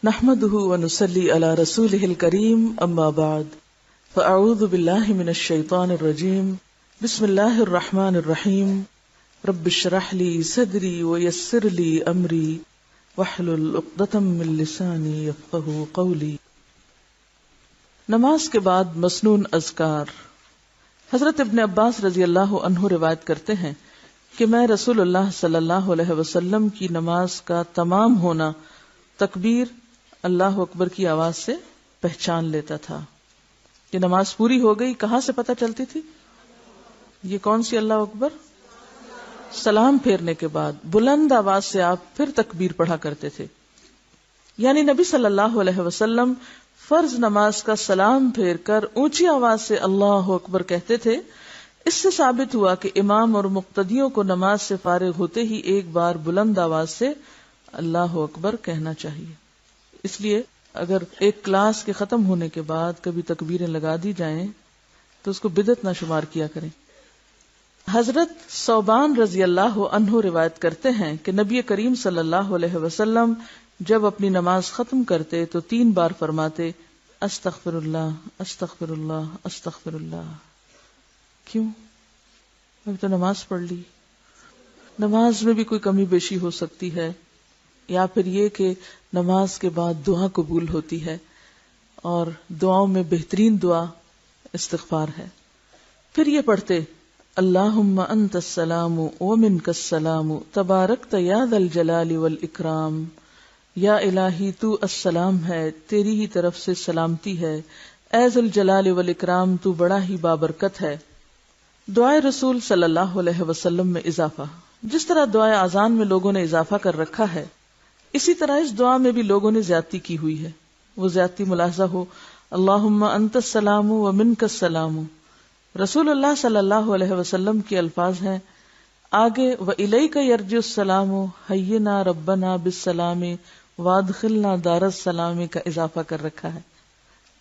نحمده ونصلي على رسوله الكريم اما بعد فاعوذ بالله من الشيطان الرجيم بسم الله الرحمن الرحيم رب اشرح لي صدري ويسر لي امري واحلل عقدة من لساني يفقهوا قولي۔ نماز کے بعد مسنون اذکار۔ حضرت ابن عباس رضی اللہ عنہ روایت کرتے ہیں کہ میں رسول اللہ صلی اللہ علیہ وسلم کی نماز کا تمام ہونا تکبیر اللہ اکبر کی آواز سے پہچان لیتا تھا۔ یہ نماز پوری ہو گئی کہاں سے پتہ چلتی تھی؟ یہ کون سی اللہ اکبر؟ سلام پھیرنے کے بعد بلند آواز سے آپ پھر تکبیر پڑھا کرتے تھے۔ یعنی نبی صلی اللہ علیہ وسلم فرض نماز کا سلام پھیر کر اونچی آواز سے اللہ اکبر کہتے تھے۔ اس سے ثابت ہوا کہ امام اور مقتدیوں کو نماز سے فارغ ہوتے ہی ایک بار بلند آواز سے اللہ اکبر کہنا چاہیے۔ اس لیے اگر ایک کلاس کے ختم ہونے کے بعد کبھی تکبیریں لگا دی جائیں تو اس کو بدعت نہ شمار کیا کریں۔ حضرت ثوبان رضی اللہ عنہ روایت کرتے ہیں کہ نبی کریم صلی اللہ علیہ وسلم جب اپنی نماز ختم کرتے تو 3 بار فرماتے استغفر اللہ استغفر اللہ استغفر اللہ۔ کیوں؟ ابھی تو نماز پڑھ لی۔ نماز میں بھی کوئی کمی بیشی ہو سکتی ہے، یا پھر یہ کہ نماز کے بعد دعا قبول ہوتی ہے، اور دعاؤں میں بہترین دعا استغفار ہے۔ پھر یہ پڑھتے اللہم انت السلام ومنک السلام تبارکت یا ذا الجلال والاکرام۔ یا الہی تو السلام ہے، تیری ہی طرف سے سلامتی ہے، اے ذو الجلال والاکرام تو بڑا ہی بابرکت ہے۔ دعائے رسول صلی اللہ علیہ وسلم میں اضافہ۔ جس طرح دعائے اذان میں لوگوں نے اضافہ کر رکھا ہے، اسی طرح اس دعا میں بھی لوگوں نے زیادتی کی ہوئی ہے۔ وہ زیادتی ملاحظہ ہو اللہم انت السلام ومنک السلام۔ رسول اللہ صلی اللہ علیہ وسلم کے الفاظ ہیں، آگے وَإِلَيْكَ يَرْجِعُ السَّلَامُ حَيِّنَا رَبَّنَا بِالسَّلَامِ وَادْخِلْنَا دَارَ السَّلَامِ کا اضافہ کر رکھا ہے۔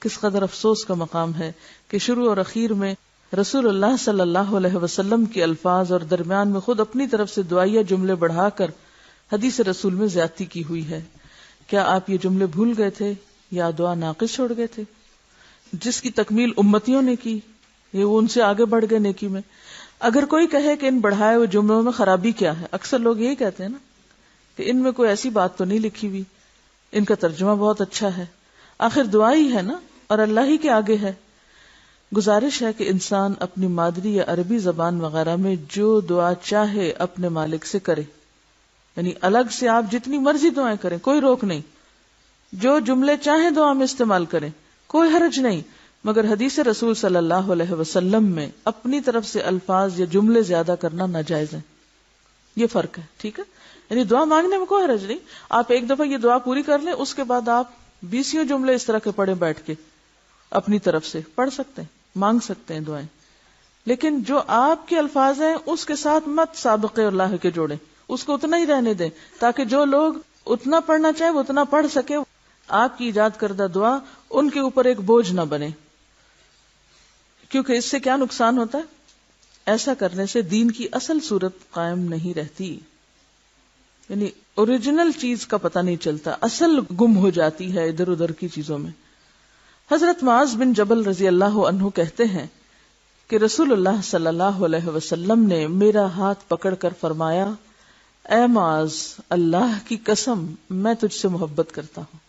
کس قدر افسوس کا مقام ہے کہ شروع اور اخیر میں رسول اللہ صلی اللہ علیہ وسلم کے الفاظ اور درمیان میں خود اپنی طرف سے دعائیہ جملے بڑھا کر حدیث رسول میں زیادتی کی ہوئی ہے۔ کیا آپ یہ جملے بھول گئے تھے یا دعا ناقص چھوڑ گئے تھے؟ جس کی تکمیل امتیوں نے کی، یہ وہ ان سے آگے بڑھ گئے نیکی میں۔ اگر کوئی کہے کہ ان بڑھائے ہوئے جملوں میں خرابی کیا ہے، اکثر لوگ یہی کہتے ہیں نا کہ ان میں کوئی ایسی بات تو نہیں لکھی ہوئی، ان کا ترجمہ بہت اچھا ہے، آخر دعا ہی ہے نا اور اللہ ہی کے آگے ہے۔ گزارش ہے کہ انسان اپنی مادری یا عربی زبان وغیرہ میں جو دعا چاہے اپنے مالک سے کرے، یعنی الگ سے آپ جتنی مرضی دعائیں کریں، کوئی روک نہیں، جو جملے چاہیں دعا میں استعمال کریں، کوئی حرج نہیں، مگر حدیث رسول صلی اللہ علیہ وسلم میں اپنی طرف سے الفاظ یا جملے زیادہ کرنا ناجائز ہے۔ یہ فرق ہے، ٹھیک ہے؟ یعنی دعا مانگنے میں کوئی حرج نہیں، آپ ایک دفعہ یہ دعا پوری کر لیں، اس کے بعد آپ 20 جملے اس طرح کے پڑھیں، بیٹھ کے اپنی طرف سے پڑھ سکتے ہیں، مانگ سکتے ہیں دعائیں، لیکن جو آپ کے الفاظ ہیں اس کے ساتھ مت سابقے اللہ کے جوڑیں، اس کو اتنا ہی رہنے دیں تاکہ جو لوگ اتنا پڑھنا چاہیں وہ اتنا پڑھ سکے۔ آپ کی ایجاد کردہ دعا ان کے اوپر ایک بوجھ نہ بنے، کیونکہ اس سے کیا نقصان ہوتا ہے؟ ایسا کرنے سے دین کی اصل صورت قائم نہیں رہتی، یعنی اوریجنل چیز کا پتہ نہیں چلتا، اصل گم ہو جاتی ہے ادھر ادھر کی چیزوں میں۔ حضرت معاذ بن جبل رضی اللہ عنہ کہتے ہیں کہ رسول اللہ صلی اللہ علیہ وسلم نے میرا ہاتھ پکڑ کر فرمایا، اے معاذ، اللہ کی قسم میں تجھ سے محبت کرتا ہوں۔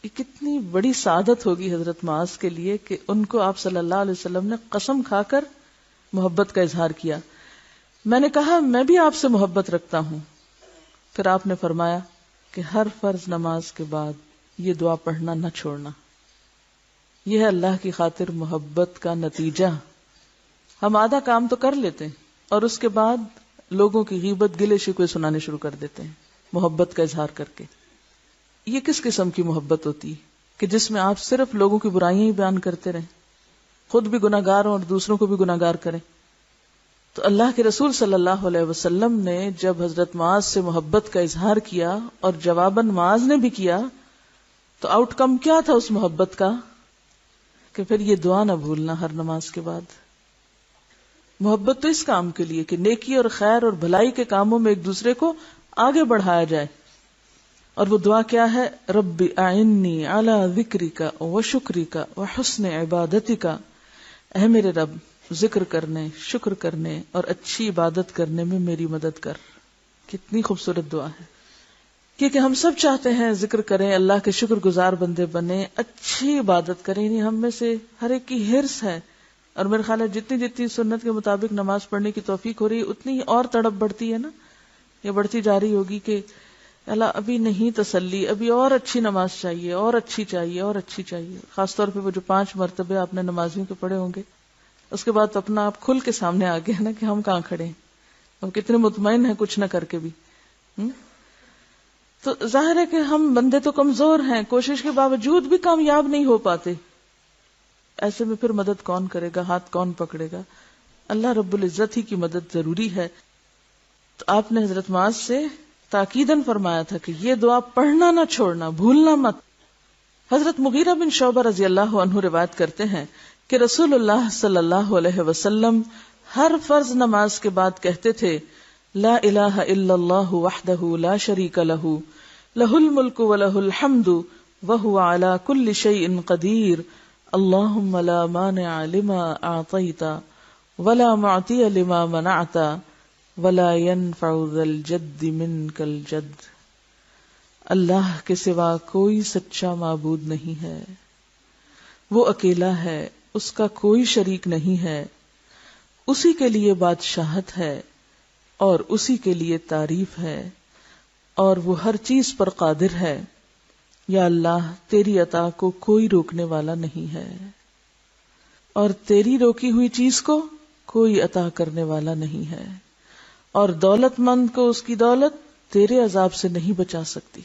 یہ کتنی بڑی سعادت ہوگی حضرت معاذ کے لیے کہ ان کو آپ صلی اللہ علیہ وسلم نے قسم کھا کر محبت کا اظہار کیا۔ میں نے کہا میں بھی آپ سے محبت رکھتا ہوں۔ پھر آپ نے فرمایا کہ ہر فرض نماز کے بعد یہ دعا پڑھنا نہ چھوڑنا۔ یہ ہے اللہ کی خاطر محبت کا نتیجہ۔ ہم آدھا کام تو کر لیتے ہیں اور اس کے بعد لوگوں کی غیبت گلے شکوے سنانے شروع کر دیتے ہیں محبت کا اظہار کر کے۔ یہ کس قسم کی محبت ہوتی ہے کہ جس میں آپ صرف لوگوں کی برائیاں ہی بیان کرتے رہیں، خود بھی گناہگار ہوں اور دوسروں کو بھی گناہگار کریں؟ تو اللہ کے رسول صلی اللہ علیہ وسلم نے جب حضرت معاذ سے محبت کا اظہار کیا اور جواباً معاذ نے بھی کیا، تو آؤٹ کم کیا تھا اس محبت کا؟ کہ پھر یہ دعا نہ بھولنا ہر نماز کے بعد۔ محبت تو اس کام کے لیے کہ نیکی اور خیر اور بھلائی کے کاموں میں ایک دوسرے کو آگے بڑھایا جائے، اور وہ دعا کیا ہے؟ رب اعنی علی ذکرک و شکرک و حسن عبادتک، اے میرے رب ذکر کرنے، شکر کرنے اور اچھی عبادت کرنے میں میری مدد کر۔ کتنی خوبصورت دعا ہے، کیونکہ ہم سب چاہتے ہیں ذکر کریں، اللہ کے شکر گزار بندے بنیں، اچھی عبادت کریں، یعنی ہم میں سے ہر ایک کی حرص ہے، اور میرے خیال ہے جتنی جتنی سنت کے مطابق نماز پڑھنے کی توفیق ہو رہی ہے اتنی ہی اور تڑپ بڑھتی ہے نا، یہ بڑھتی جا رہی ہوگی کہ اللہ ابھی نہیں تسلی، ابھی اور اچھی نماز چاہیے، اور اچھی چاہیے، اور اچھی چاہیے۔ خاص طور پہ وہ جو 5 مرتبے آپ نے نمازیوں کے پڑھے ہوں گے، اس کے بعد اپنا آپ کھل کے سامنے آ گیا نا کہ ہم کہاں کھڑے ہیں، ہم کتنے مطمئن ہیں کچھ نہ کر کے بھی۔ تو ظاہر ہے کہ ہم بندے تو کمزور ہیں، کوشش کے باوجود بھی کامیاب نہیں ہو پاتے، ایسے میں پھر مدد کون کرے گا، ہاتھ کون پکڑے گا؟ اللہ رب العزت ہی کی مدد ضروری ہے۔ تو آپ نے حضرت معاذ سے تاکیداً فرمایا تھا کہ یہ دعا پڑھنا نہ چھوڑنا، بھولنا مت۔ حضرت مغیرہ بن شعبہ رضی اللہ عنہ روایت کرتے ہیں کہ رسول اللہ صلی اللہ علیہ وسلم ہر فرض نماز کے بعد کہتے تھے لا الہ الا اللہ وحدہ لا شریک لہ لہ الملک ولہ الحمد وہو علی کل شیء قدیر اللہم لا مانع لما اعطیت ولا معطی لما منعت ولا ينفع ذا الجد منک الجد۔ اللہ کے سوا کوئی سچا معبود نہیں ہے، وہ اکیلا ہے، اس کا کوئی شریک نہیں ہے، اسی کے لیے بادشاہت ہے اور اسی کے لیے تعریف ہے، اور وہ ہر چیز پر قادر ہے۔ یا اللہ تیری عطا کو کوئی روکنے والا نہیں ہے، اور تیری روکی ہوئی چیز کو کوئی عطا کرنے والا نہیں ہے، اور دولت مند کو اس کی دولت تیرے عذاب سے نہیں بچا سکتی۔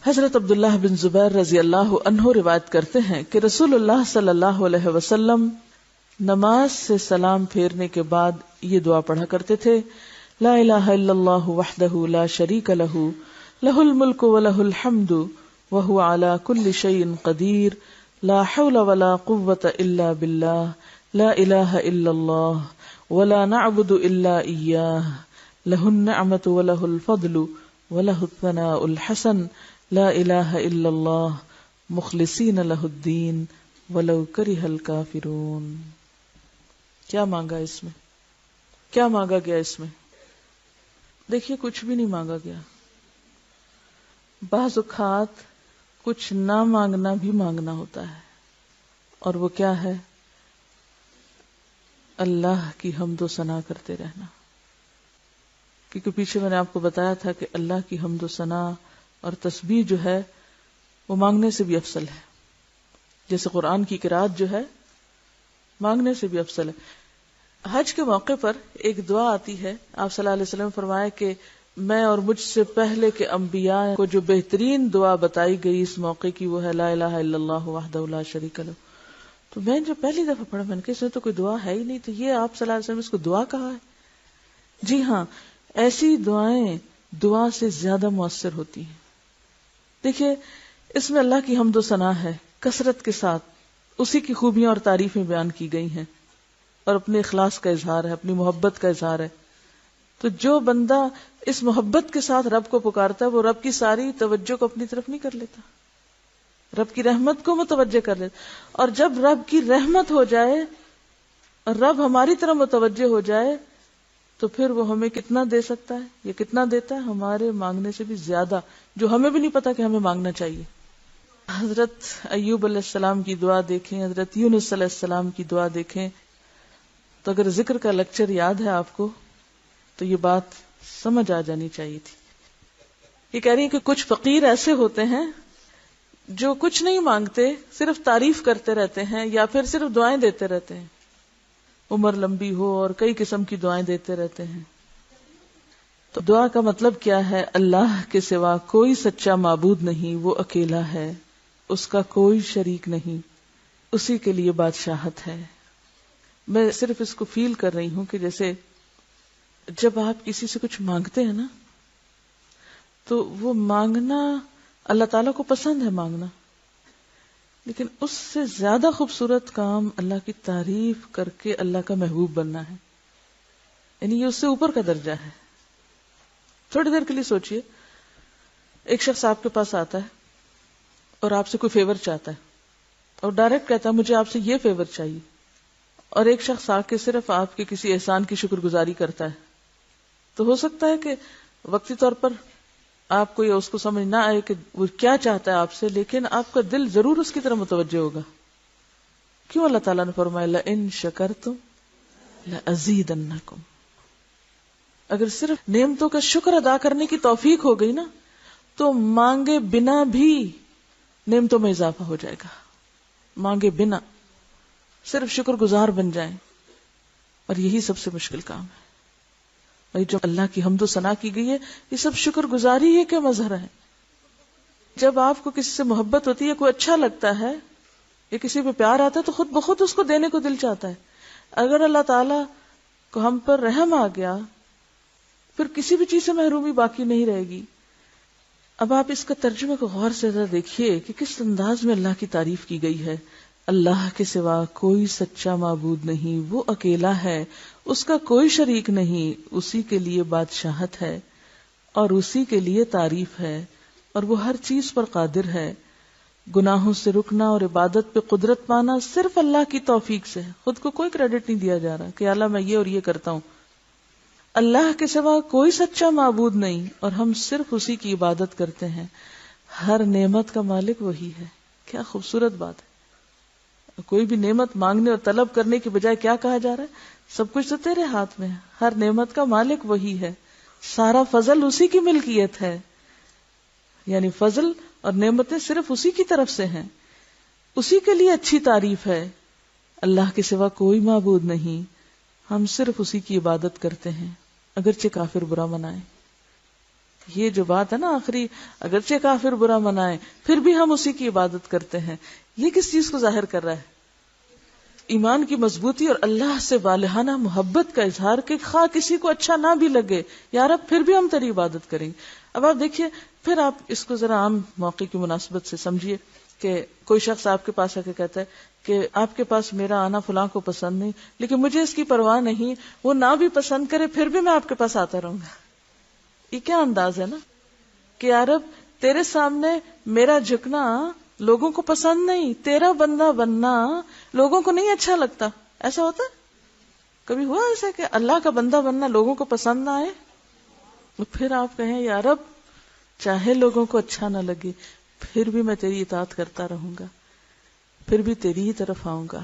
حضرت عبداللہ بن زبیر رضی اللہ عنہ روایت کرتے ہیں کہ رسول اللہ صلی اللہ علیہ وسلم نماز سے سلام پھیرنے کے بعد یہ دعا پڑھا کرتے تھے لا الہ الا اللہ وحدہ لا شریک لہ لہ الملک ولہ الحمد وہو علی کل شیء قدیر لا حول ولا قوة الا باللہ لا الہ الا اللہ ولا نعبد الا ایاہ لہ النعمۃ ولہ الفضل ولہ الثناء الحسن لا الہ الا اللہ مخلصین لہ الدین ولو کرہ الکافرون۔ کیا مانگا اس میں؟ کیا مانگا گیا اس میں؟ دیکھیے کچھ بھی نہیں مانگا گیا۔ بعض اوقات کچھ نہ مانگنا بھی مانگنا ہوتا ہے، اور وہ کیا ہے؟ اللہ کی حمد و ثنا کرتے رہنا۔ کیونکہ پیچھے میں نے آپ کو بتایا تھا کہ اللہ کی حمد و ثنا اور تسبیح جو ہے وہ مانگنے سے بھی افضل ہے، جیسے قرآن کی قرات جو ہے مانگنے سے بھی افضل ہے۔ حج کے موقع پر ایک دعا آتی ہے، آپ صلی اللہ علیہ وسلم فرمایا کہ میں اور مجھ سے پہلے کے انبیاء کو جو بہترین دعا بتائی گئی اس موقع کی وہ ہے لا الہ الا اللہ وحدہ لا شریک لہ۔ تو میں جو پہلی دفعہ پڑھا میں نے کہا اس میں تو کوئی دعا ہے ہی نہیں، تو یہ آپ صلی اللہ علیہ وسلم اس کو دعا کہا ہے؟ جی ہاں، ایسی دعائیں دعا سے زیادہ مؤثر ہوتی ہیں۔ دیکھیے اس میں اللہ کی حمد و ثنا ہے کثرت کے ساتھ، اسی کی خوبیاں اور تعریفیں بیان کی گئی ہیں، اور اپنے اخلاص کا اظہار ہے، اپنی محبت کا اظہار ہے۔ تو جو بندہ اس محبت کے ساتھ رب کو پکارتا ہے وہ رب کی ساری توجہ کو اپنی طرف نہیں کر لیتا، رب کی رحمت کو متوجہ کر لیتا۔ اور جب رب کی رحمت ہو جائے اور رب ہماری طرف متوجہ ہو جائے تو پھر وہ ہمیں کتنا دے سکتا ہے؟ یہ کتنا دیتا ہے؟ ہمارے مانگنے سے بھی زیادہ، جو ہمیں بھی نہیں پتا کہ ہمیں مانگنا چاہیے۔ حضرت ایوب علیہ السلام کی دعا دیکھیں، حضرت یونس علیہ السلام کی دعا دیکھیں، تو اگر ذکر کا لیکچر یاد ہے آپ کو تو یہ بات سمجھ آ جانی چاہیے تھی۔ یہ کہہ رہی ہیں کہ کچھ فقیر ایسے ہوتے ہیں جو کچھ نہیں مانگتے، صرف تعریف کرتے رہتے ہیں یا پھر صرف دعائیں دیتے رہتے ہیں، عمر لمبی ہو اور کئی قسم کی دعائیں دیتے رہتے ہیں۔ تو دعا کا مطلب کیا ہے؟ اللہ کے سوا کوئی سچا معبود نہیں، وہ اکیلا ہے، اس کا کوئی شریک نہیں، اسی کے لیے بادشاہت ہے۔ میں صرف اس کو فیل کر رہی ہوں کہ جیسے جب آپ کسی سے کچھ مانگتے ہیں نا تو وہ مانگنا اللہ تعالیٰ کو پسند ہے مانگنا، لیکن اس سے زیادہ خوبصورت کام اللہ کی تعریف کر کے اللہ کا محبوب بننا ہے، یعنی یہ اس سے اوپر کا درجہ ہے۔ تھوڑی دیر کے لیے سوچئے، ایک شخص آپ کے پاس آتا ہے اور آپ سے کوئی فیور چاہتا ہے اور ڈائریکٹ کہتا ہے مجھے آپ سے یہ فیور چاہیے، اور ایک شخص آ کے صرف آپ کے کسی احسان کی شکر گزاری کرتا ہے، تو ہو سکتا ہے کہ وقتی طور پر آپ کو یا اس کو سمجھ نہ آئے کہ وہ کیا چاہتا ہے آپ سے، لیکن آپ کا دل ضرور اس کی طرف متوجہ ہوگا. کیوں اللہ تعالیٰ نے فرمایا لئن شکرتم لأزیدنکم. اگر صرف نعمتوں کا شکر ادا کرنے کی توفیق ہو گئی نا تو مانگے بنا بھی نعمتوں میں اضافہ ہو جائے گا. مانگے بنا صرف شکر گزار بن جائیں، اور یہی سب سے مشکل کام ہے. بھائی جو اللہ کی حمد و ثنا کی گئی ہے یہ سب شکر گزاری ہے کہ مظہر ہے. جب آپ کو کسی سے محبت ہوتی ہے، کوئی اچھا لگتا ہے یا کسی پہ پیار آتا ہے تو خود بخود اس کو دینے کو دل چاہتا ہے. اگر اللہ تعالیٰ کو ہم پر رحم آ گیا پھر کسی بھی چیز سے محرومی باقی نہیں رہے گی. اب آپ اس کا ترجمے کو غور سے ذرا دیکھیے کہ کس انداز میں اللہ کی تعریف کی گئی ہے. اللہ کے سوا کوئی سچا معبود نہیں، وہ اکیلا ہے، اس کا کوئی شریک نہیں، اسی کے لیے بادشاہت ہے اور اسی کے لیے تعریف ہے، اور وہ ہر چیز پر قادر ہے. گناہوں سے رکنا اور عبادت پہ قدرت پانا صرف اللہ کی توفیق سے ہے. خود کو کوئی کریڈٹ نہیں دیا جا رہا کہ اللہ میں یہ اور یہ کرتا ہوں. اللہ کے سوا کوئی سچا معبود نہیں اور ہم صرف اسی کی عبادت کرتے ہیں. ہر نعمت کا مالک وہی ہے. کیا خوبصورت بات ہے. کوئی بھی نعمت مانگنے اور طلب کرنے کی بجائے کیا کہا جا رہا ہے؟ سب کچھ تو تیرے ہاتھ میں ہے، ہر نعمت کا مالک وہی ہے، سارا فضل اسی کی ملکیت ہے. یعنی فضل اور نعمتیں صرف اسی کی طرف سے ہیں، اسی کے لیے اچھی تعریف ہے. اللہ کے سوا کوئی معبود نہیں، ہم صرف اسی کی عبادت کرتے ہیں اگرچہ کافر برا منائے. یہ جو بات ہے نا آخری، اگرچہ کافر برا منائے پھر بھی ہم اسی کی عبادت کرتے ہیں، یہ کس چیز کو ظاہر کر رہا ہے؟ ایمان کی مضبوطی اور اللہ سے والہانہ محبت کا اظہار کہ خواہ کسی کو اچھا نہ بھی لگے یار اب پھر بھی ہم تیری عبادت کریں گے. اب آپ دیکھیے، پھر آپ اس کو ذرا عام موقع کی مناسبت سے سمجھیے کہ کوئی شخص آپ کے پاس آ کے کہتا ہے کہ آپ کے پاس میرا آنا فلاں کو پسند نہیں، لیکن مجھے اس کی پرواہ نہیں، وہ نہ بھی پسند کرے پھر بھی میں آپ کے پاس آتا رہوں گا. یہ کیا انداز ہے نا کہ یار اب تیرے سامنے میرا جھکنا لوگوں کو پسند نہیں، تیرا بندہ بننا لوگوں کو نہیں اچھا لگتا. ایسا ہوتا ہے؟ کبھی ہوا ایسا کہ اللہ کا بندہ بننا لوگوں کو پسند نہ آئے؟ پھر آپ کہیں یا رب چاہے لوگوں کو اچھا نہ لگے پھر بھی میں تیری اطاعت کرتا رہوں گا، پھر بھی تیری ہی طرف آؤں گا،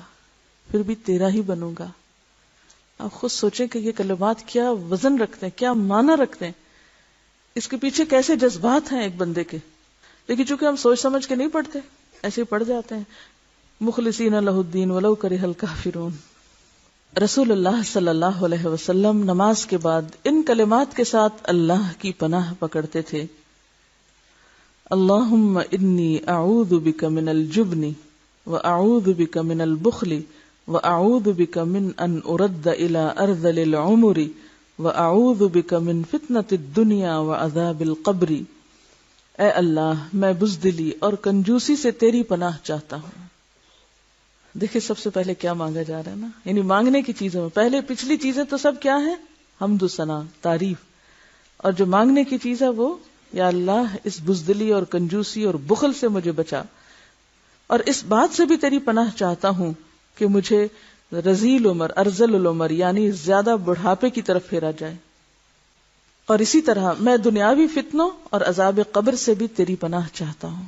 پھر بھی تیرا ہی بنوں گا. آپ خود سوچیں کہ یہ کلمات کیا وزن رکھتے ہیں، کیا معنی رکھتے ہیں، اس کے پیچھے کیسے جذبات ہیں ایک بندے کے. لیکن چونکہ ہم سوچ سمجھ کے نہیں پڑھتے، ایسے ہی پڑھ جاتے ہیں. مخلصین لہ الدین ولو کرہ الکافرون. رسول اللہ صلی اللہ علیہ وسلم نماز کے بعد ان کلمات کے ساتھ اللہ کی پناہ پکڑتے تھے. اللہم انی اعوذ بک من الجبن واعوذ بک من البخل واعوذ بک من ان ارد الى ارذل العمر واعوذ بک من فتنۃ الدنیا وعذاب القبر. اے اللہ میں بزدلی اور کنجوسی سے تیری پناہ چاہتا ہوں. دیکھیں سب سے پہلے کیا مانگا جا رہا ہے نا، یعنی مانگنے کی چیزوں میں پہلے پچھلی چیزیں تو سب کیا ہیں؟ حمد و ثنا، تعریف. اور جو مانگنے کی چیز ہے وہ یا اللہ اس بزدلی اور کنجوسی اور بخل سے مجھے بچا، اور اس بات سے بھی تیری پناہ چاہتا ہوں کہ مجھے رذیل عمر، ارذل العمر یعنی زیادہ بڑھاپے کی طرف پھیرا جائے. اور اسی طرح میں دنیاوی فتنوں اور عذاب قبر سے بھی تیری پناہ چاہتا ہوں.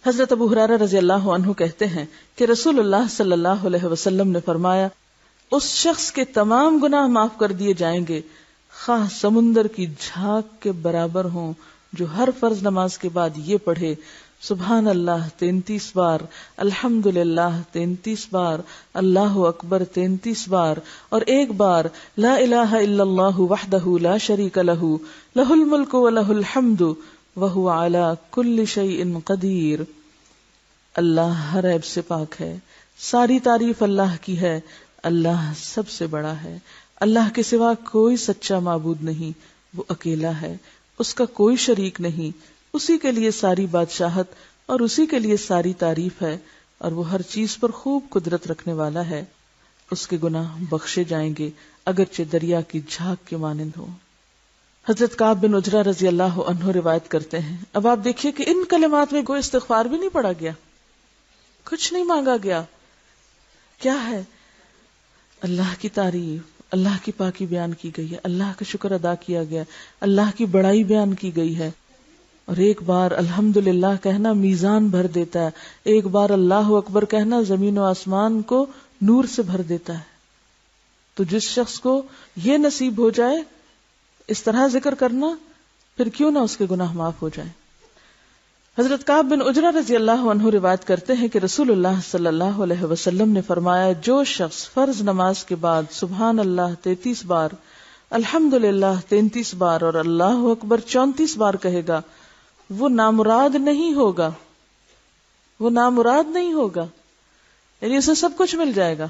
حضرت ابو ہریرہ رضی اللہ عنہ کہتے ہیں کہ رسول اللہ صلی اللہ علیہ وسلم نے فرمایا اس شخص کے تمام گناہ معاف کر دیے جائیں گے خواہ سمندر کی جھاگ کے برابر ہوں، جو ہر فرض نماز کے بعد یہ پڑھے سبحان اللہ 33 بار، الحمدللہ 33 بار، اللہ اکبر 33 بار، اور ایک بار لا الہ الا اللہ وحدہ لا شریک لہ لہ الملک ولہ الحمد وہو علی کل شیء قدیر. اللہ ہر عیب سے پاک ہے، ساری تعریف اللہ کی ہے، اللہ سب سے بڑا ہے، اللہ کے سوا کوئی سچا معبود نہیں، وہ اکیلا ہے، اس کا کوئی شریک نہیں، اسی کے لیے ساری بادشاہت اور اسی کے لیے ساری تعریف ہے، اور وہ ہر چیز پر خوب قدرت رکھنے والا ہے. اس کے گناہ بخشے جائیں گے اگرچہ دریا کی جھاگ کے مانند ہو. حضرت کعب بن عجرہ رضی اللہ عنہ روایت کرتے ہیں، اب آپ دیکھیے کہ ان کلمات میں کوئی استغفار بھی نہیں پڑھا گیا، کچھ نہیں مانگا گیا. کیا ہے؟ اللہ کی تعریف، اللہ کی پاکی بیان کی گئی ہے، اللہ کا شکر ادا کیا گیا، اللہ کی بڑائی بیان کی گئی ہے. اور ایک بار الحمدللہ کہنا میزان بھر دیتا ہے، ایک بار اللہ اکبر کہنا زمین و آسمان کو نور سے بھر دیتا ہے. تو جس شخص کو یہ نصیب ہو جائے اس طرح ذکر کرنا، پھر کیوں نہ اس کے گناہ معاف ہو جائیں. حضرت کعب بن عجرہ رضی اللہ عنہ روایت کرتے ہیں کہ رسول اللہ صلی اللہ علیہ وسلم نے فرمایا، جو شخص فرض نماز کے بعد سبحان اللہ 33 بار، الحمدللہ 33 بار اور اللہ اکبر 34 بار کہے گا، وہ نامراد نہیں ہوگا، وہ نامراد نہیں ہوگا، یعنی اسے سب کچھ مل جائے گا.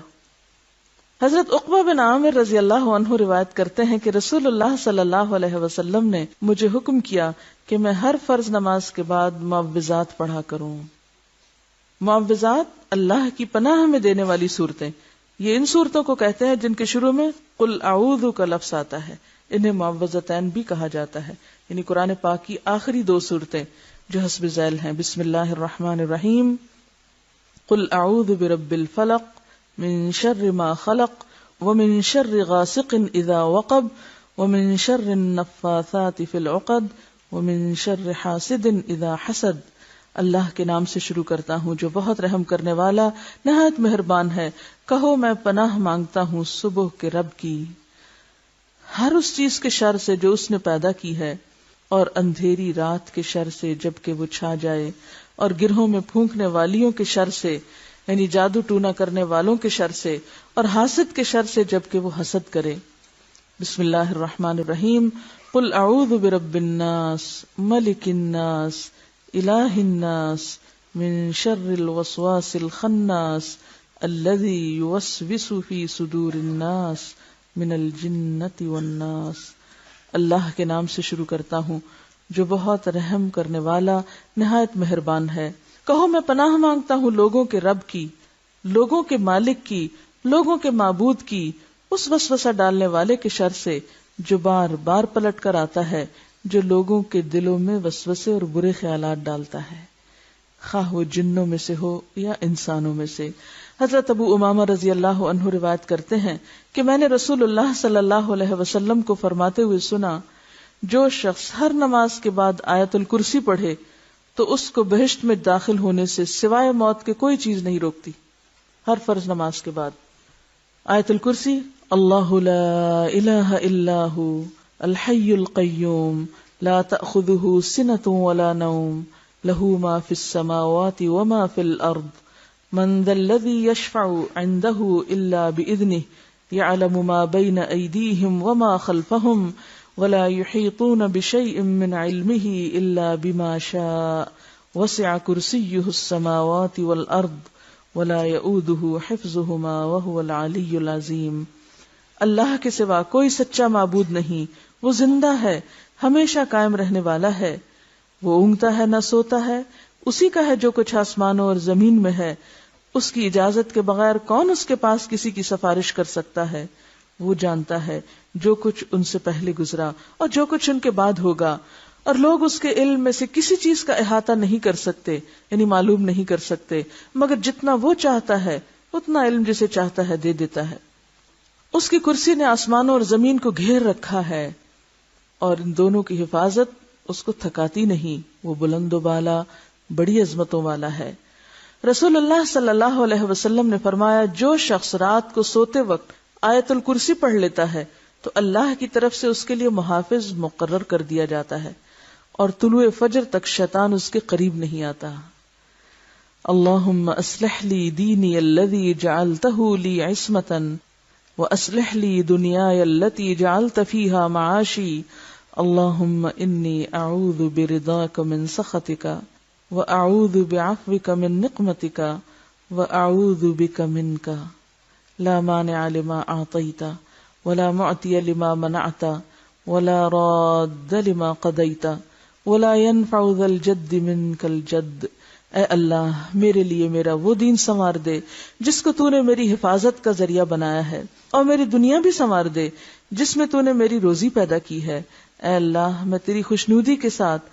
حضرت عقبہ بن عامر رضی اللہ عنہ روایت کرتے ہیں کہ رسول اللہ صلی اللہ علیہ وسلم نے مجھے حکم کیا کہ میں ہر فرض نماز کے بعد معوذات پڑھا کروں. معوذات اللہ کی پناہ میں دینے والی صورتیں، یہ ان صورتوں کو کہتے ہیں جن کے شروع میں قل اعوذ کا لفظ آتا ہے، انہیں معوذتین بھی کہا جاتا ہے. یعنی قرآن پاک کی آخری 2 صورتیں جو حسب ذیل ہیں، بسم اللہ الرحمن الرحیم، قل اعوذ برب الفلق من شر ما خلق ومن شر غاسق اذا وقب ومن شر النفاثات في العقد ومن شر حاسد اذا حسد. اللہ کے نام سے شروع کرتا ہوں جو بہت رحم کرنے والا نہایت مہربان ہے. کہو میں پناہ مانگتا ہوں صبح کے رب کی، ہر اس چیز کے شر سے جو اس نے پیدا کی ہے، اور اندھیری رات کے شر سے جبکہ وہ چھا جائے، اور گرہوں میں پھونکنے والیوں کے شر سے یعنی جادو ٹونا کرنے والوں کے شر سے، اور حاسد کے شر سے جبکہ وہ حسد کرے. بسم اللہ الرحمن الرحیم، قل اعوذ برب الناس ملک الناس الہ الناس من شر الوسواس الخناس الذی یوسوس فی صدور الناس من الجنۃ والناس. اللہ کے نام سے شروع کرتا ہوں جو بہت رحم کرنے والا نہایت مہربان ہے. کہو میں پناہ مانگتا ہوں لوگوں کے رب کی، لوگوں کے مالک کی، لوگوں کے معبود کی، اس وسوسہ ڈالنے والے کے شر سے جو بار بار پلٹ کر آتا ہے، جو لوگوں کے دلوں میں وسوسے اور برے خیالات ڈالتا ہے، خواہ وہ جنوں میں سے ہو یا انسانوں میں سے. حضرت ابو امامہ رضی اللہ عنہ روایت کرتے ہیں کہ میں نے رسول اللہ صلی اللہ علیہ وسلم کو فرماتے ہوئے سنا، جو شخص ہر نماز کے بعد آیت الکرسی پڑھے تو اس کو بہشت میں داخل ہونے سے سوائے موت کے کوئی چیز نہیں روکتی. ہر فرض نماز کے بعد آیت الکرسی، اللہ لا الہ الا ہو الحی القیوم لا تأخذہ سنۃ ولا نوم لہ ما فی السماوات وما فی الارض من ذا الذی یشفع عندہ الا بإذنہ یعلم ما بین ایدیہم وما خلفہم ولا يحيطون بشيء من علمه إلا بما شاء وسع كرسيه السماوات والأرض ولا يؤوده حفظهما وهو العلي العظيم. اللہ کے سوا کوئی سچا معبود نہیں، وہ زندہ ہے، ہمیشہ قائم رہنے والا ہے، وہ اونگتا ہے نہ سوتا ہے، اسی کا ہے جو کچھ آسمانوں اور زمین میں ہے، اس کی اجازت کے بغیر کون اس کے پاس کسی کی سفارش کر سکتا ہے. وہ جانتا ہے جو کچھ ان سے پہلے گزرا اور جو کچھ ان کے بعد ہوگا، اور لوگ اس کے علم میں سے کسی چیز کا احاطہ نہیں کر سکتے، یعنی معلوم نہیں کر سکتے، مگر جتنا وہ چاہتا ہے اتنا علم جسے چاہتا ہے دے دیتا ہے. اس کی کرسی نے آسمانوں اور زمین کو گھیر رکھا ہے، اور ان دونوں کی حفاظت اس کو تھکاتی نہیں. وہ بلند و بالا بڑی عظمتوں والا ہے. رسول اللہ صلی اللہ علیہ وسلم نے فرمایا، جو شخص رات کو سوتے وقت آیت الکرسی پڑھ لیتا ہے تو اللہ کی طرف سے اس کے لیے محافظ مقرر کر دیا جاتا ہے، اور طلوع فجر تک شیطان اس کے قریب نہیں آتا. اللہم اصلح لی دینی الذی جعلتہ لی عصمتا واصلح لی دنیای التي جعلت فیہا معاشی. اللہم انی اعوذ برضاک من سخطک واعوذ بعفوک من نقمتک واعوذ بک منک لا مانع لما اعطیت ولا معطی لما منعت ولا راد لما قضیت ولا ينفع ذا الجد منک الجد. اے اللہ میرے لیے میرا وہ دین سنوار دے جس کو تو نے میری حفاظت کا ذریعہ بنایا ہے، اور میری دنیا بھی سنوار دے جس میں تو نے میری روزی پیدا کی ہے. اے اللہ میں تیری خوشنودی کے ساتھ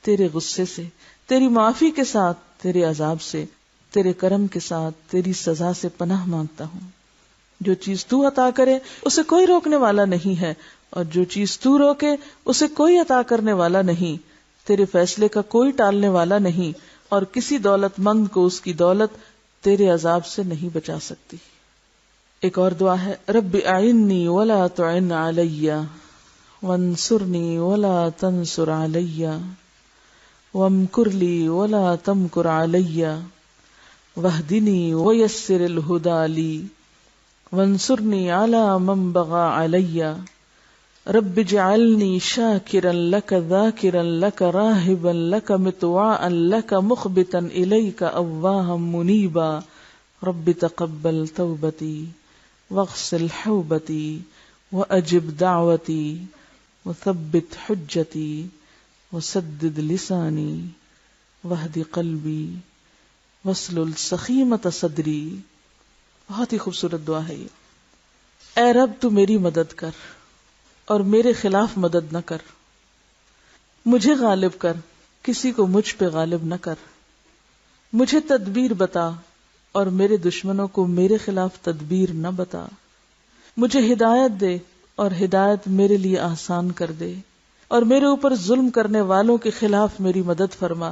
تیرے غصے سے، تیری معافی کے ساتھ تیرے عذاب سے، تیرے کرم کے ساتھ تیری سزا سے پناہ مانگتا ہوں۔ جو چیز تو عطا کرے اسے کوئی روکنے والا نہیں ہے، اور جو چیز تو روکے اسے کوئی عطا کرنے والا نہیں، تیرے فیصلے کا کوئی ٹالنے والا نہیں، اور کسی دولت مند کو اس کی دولت تیرے عذاب سے نہیں بچا سکتی۔ ایک اور دعا ہے، رب اعنی ولا تعن علی وانصرنی ولا تنصر علی وامکر لی ولا تمکر علی واہدنی ویسر الہدی لی وانصرنی علی من بغى علی رب اجعلنی شاکرا لک ذاکرا لک راہبا لک مطواعا لک مخبتا الیک اواہا منیبا رب تقبل توبتی واغسل حوبتی واجب دعوتی وثبت حجتی وسدد لسانی واہد قلبی واسلل سخیمۃ صدری۔ بہت ہی خوبصورت دعا ہے یہ۔ اے رب تو میری مدد کر اور میرے خلاف مدد نہ کر، مجھے غالب کر، کسی کو مجھ پہ غالب نہ کر، مجھے تدبیر بتا اور میرے دشمنوں کو میرے خلاف تدبیر نہ بتا، مجھے ہدایت دے اور ہدایت میرے لیے آسان کر دے، اور میرے اوپر ظلم کرنے والوں کے خلاف میری مدد فرما۔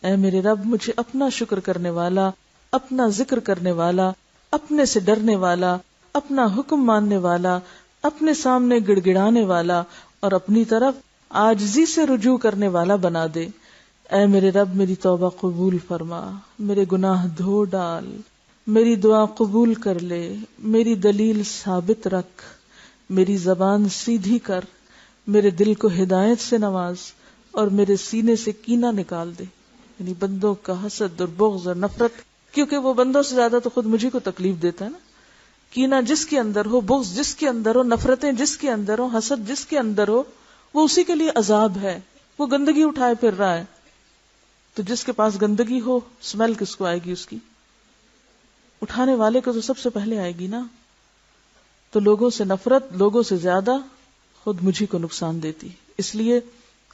اے میرے رب مجھے اپنا شکر کرنے والا، اپنا ذکر کرنے والا، اپنے سے ڈرنے والا، اپنا حکم ماننے والا، اپنے سامنے گڑ گڑانے والا اور اپنی طرف عاجزی سے رجوع کرنے والا بنا دے۔ اے میرے رب میری توبہ قبول فرما، میرے گناہ دھو ڈال، میری دعا قبول کر لے، میری دلیل ثابت رکھ، میری زبان سیدھی کر، میرے دل کو ہدایت سے نواز اور میرے سینے سے کینہ نکال دے، یعنی بندوں کا حسد اور بغض اور نفرت، کیونکہ وہ بندوں سے زیادہ تو خود مجھے کو تکلیف دیتا ہے نا۔ کینہ جس کے اندر ہو، بغض جس کے اندر ہو، نفرتیں جس کے اندر ہو، حسد جس کے اندر ہو، وہ اسی کے لیے عذاب ہے، وہ گندگی اٹھائے پھر رہا ہے۔ تو جس کے پاس گندگی ہو، اسمیل کس کو آئے گی اس کی؟ اٹھانے والے کو تو سب سے پہلے آئے گی نا۔ تو لوگوں سے نفرت لوگوں سے زیادہ خود مجھے کو نقصان دیتی، اس لیے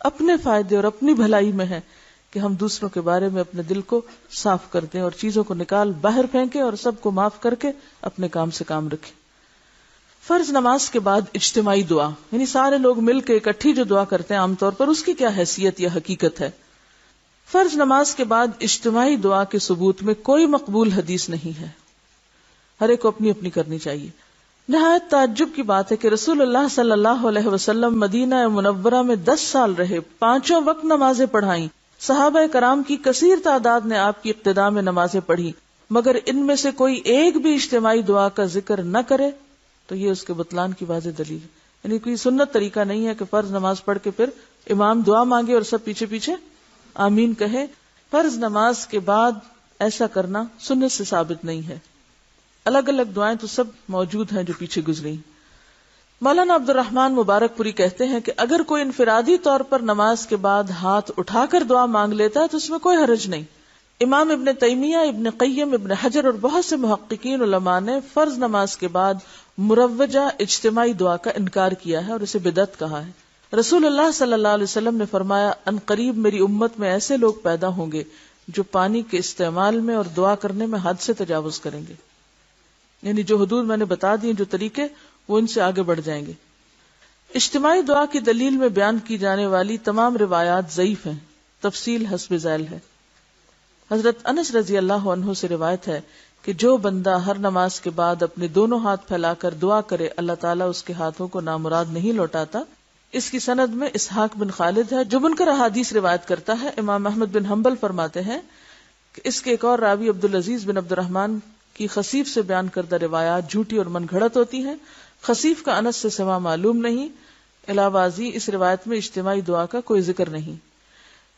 اپنے فائدے اور اپنی بھلائی میں ہے کہ ہم دوسروں کے بارے میں اپنے دل کو صاف کر دیں اور چیزوں کو نکال باہر پھینکیں اور سب کو معاف کر کے اپنے کام سے کام رکھیں۔ فرض نماز کے بعد اجتماعی دعا، یعنی سارے لوگ مل کے اکٹھی جو دعا کرتے ہیں عام طور پر، اس کی کیا حیثیت یا حقیقت ہے؟ فرض نماز کے بعد اجتماعی دعا کے ثبوت میں کوئی مقبول حدیث نہیں ہے، ہر ایک کو اپنی اپنی کرنی چاہیے۔ نہایت تعجب کی بات ہے کہ رسول اللہ صلی اللہ علیہ وسلم مدینہ منورہ میں 10 سال رہے، 5 وقت نمازیں پڑھائیں، صحابہ کرام کی کثیر تعداد نے آپ کی اقتداء میں نمازیں پڑھی، مگر ان میں سے کوئی ایک بھی اجتماعی دعا کا ذکر نہ کرے تو یہ اس کے بطلان کی واضح دلیل ہے۔ یعنی کوئی سنت طریقہ نہیں ہے کہ فرض نماز پڑھ کے پھر امام دعا مانگے اور سب پیچھے پیچھے آمین کہے۔ فرض نماز کے بعد ایسا کرنا سنت سے ثابت نہیں ہے۔ الگ الگ دعائیں تو سب موجود ہیں جو پیچھے گزری۔ مولانا عبد الرحمن مبارک پوری کہتے ہیں کہ اگر کوئی انفرادی طور پر نماز کے بعد ہاتھ اٹھا کر دعا مانگ لیتا ہے تو اس میں کوئی حرج نہیں۔ امام ابن تیمیہ، ابن قیم، ابن حجر اور بہت سے محققین علماء نے فرض نماز کے بعد مروجہ اجتماعی دعا کا انکار کیا ہے اور اسے بدعت کہا ہے۔ رسول اللہ صلی اللہ علیہ وسلم نے فرمایا، ان قریب میری امت میں ایسے لوگ پیدا ہوں گے جو پانی کے استعمال میں اور دعا کرنے میں حد سے تجاوز کریں گے، یعنی جو حدود میں نے بتا دی، جو طریقے، وہ ان سے آگے بڑھ جائیں گے۔ اجتماعی دعا کی دلیل میں بیان کی جانے والی تمام روایات ضعیف ہیں، تفصیل حسب ذیل ہے۔ حضرت انس رضی اللہ عنہ سے روایت ہے کہ جو بندہ ہر نماز کے بعد اپنے دونوں ہاتھ پھیلا کر دعا کرے، اللہ تعالیٰ اس کے ہاتھوں کو نامراد نہیں لوٹاتا۔ اس کی سند میں اسحاق بن خالد ہے جو منکر احادیث روایت کرتا ہے۔ امام احمد بن حنبل فرماتے ہیں کہ اس کے ایک اور راوی عبدالعزیز بن عبد الرحمن کی خصیف سے بیان کردہ روایات جھوٹی اور من گھڑت ہوتی ہیں۔ خصیف کا انس سے سوا معلوم نہیں، علاوہ ازیں اس روایت میں اجتماعی دعا کا کوئی ذکر نہیں۔